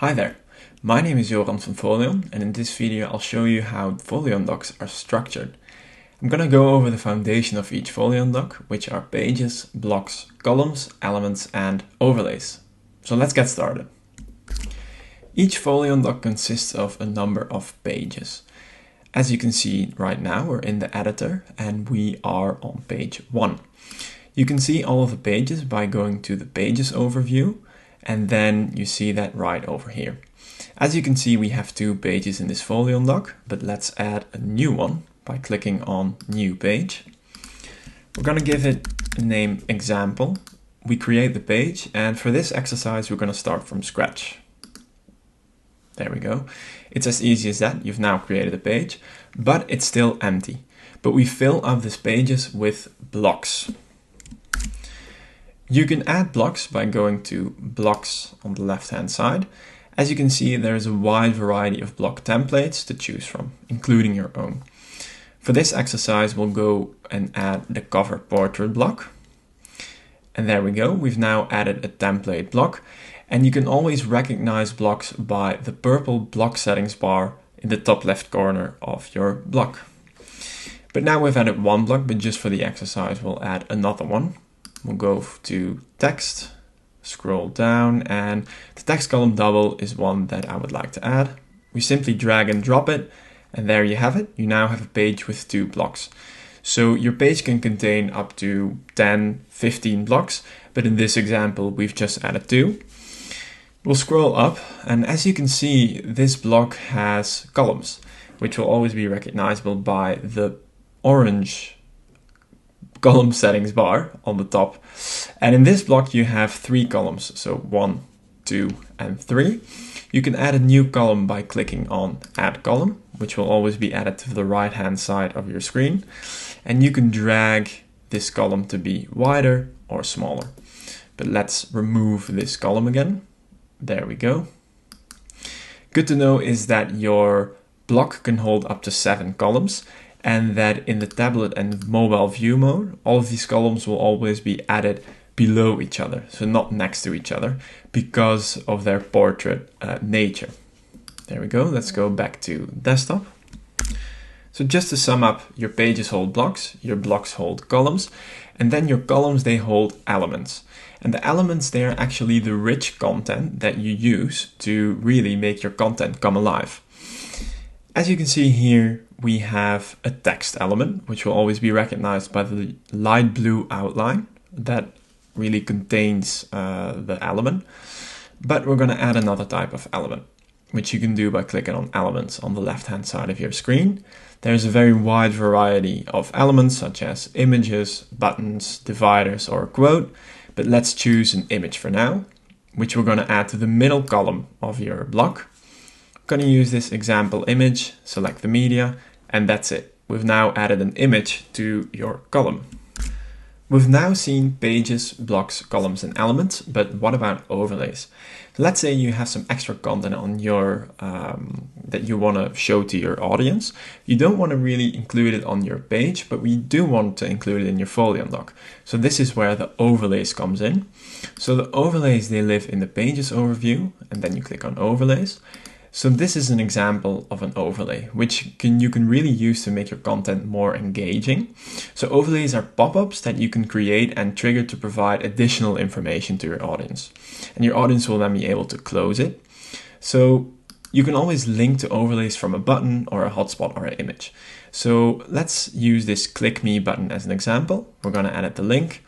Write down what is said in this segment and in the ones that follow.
Hi there, my name is Joran from Foleon, and in this video I'll show you how Foleon docs are structured. I'm gonna go over the foundation of each Foleon doc, which are pages, blocks, columns, elements, and overlays. So let's get started. Each Foleon doc consists of a number of pages. As you can see right now, we're in the editor and we are on page 1. You can see all of the pages by going to the pages overview, and then you see that right over here. As you can see, we have 2 pages in this Foleon doc, but let's add a new one by clicking on New Page. We're going to give it a name Example. We create the page, and for this exercise we're going to start from scratch. There we go. It's as easy as that. You've now created a page, but it's still empty. But we fill up these pages with blocks. You can add blocks by going to Blocks on the left-hand side. As you can see, there is a wide variety of block templates to choose from, including your own. For this exercise, we'll go and add the cover portrait block. And there we go. We've now added a template block, and you can always recognize blocks by the purple block settings bar in the top left corner of your block. But now we've added one block, but just for the exercise, we'll add another one. We'll go to text, scroll down, and the text column double is one that I would like to add. We simply drag and drop it, and there you have it. You now have a page with 2 blocks. So your page can contain up to 10, 15 blocks, but in this example, we've just added 2. We'll scroll up, and as you can see, this block has columns, which will always be recognizable by the orange column settings bar on the top. And in this block you have 3 columns, so 1, 2, and 3. You can add a new column by clicking on Add Column, which will always be added to the right hand side of your screen. And you can drag this column to be wider or smaller. But let's remove this column again. There we go. Good to know is that your block can hold up to 7 columns, and that in the tablet and mobile view mode, all of these columns will always be added below each other, so not next to each other, because of their portrait nature. There we go. Let's go back to desktop. So just to sum up, your pages hold blocks, your blocks hold columns, and then your columns, they hold elements. And the elements, they are actually the rich content that you use to really make your content come alive. As you can see here, we have a text element, which will always be recognized by the light blue outline that really contains the element. But we're going to add another type of element, which you can do by clicking on Elements on the left-hand side of your screen. There's a very wide variety of elements, such as images, buttons, dividers, or a quote. But let's choose an image for now, which we're going to add to the middle column of your block. I'm going to use this example image, select the media, and that's it. We've now added an image to your column. We've now seen pages, blocks, columns, and elements, but what about overlays? Let's say you have some extra content on your that you want to show to your audience. You don't want to really include it on your page, but we do want to include it in your Foleon doc. So this is where the overlays comes in. So the overlays, they live in the pages overview, and then you click on overlays. So this is an example of an overlay, which you can really use to make your content more engaging. So overlays are pop-ups that you can create and trigger to provide additional information to your audience. And your audience will then be able to close it. So you can always link to overlays from a button or a hotspot or an image. So let's use this Click Me button as an example. We're going to edit the link.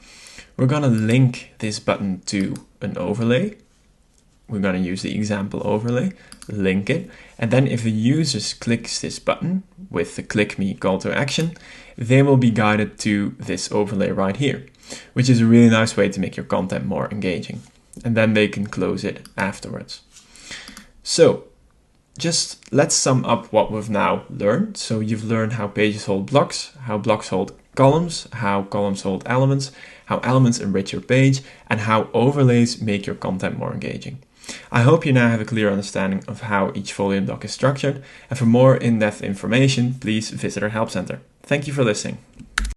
We're going to link this button to an overlay. We're going to use the example overlay, link it, and then if the user clicks this button with the Click Me call to action, they will be guided to this overlay right here, which is a really nice way to make your content more engaging. And then they can close it afterwards. So just let's sum up what we've now learned. So you've learned how pages hold blocks, how blocks hold columns, how columns hold elements, how elements enrich your page, and how overlays make your content more engaging. I hope you now have a clear understanding of how each Foleon doc is structured, and for more in-depth information, please visit our help center. Thank you for listening.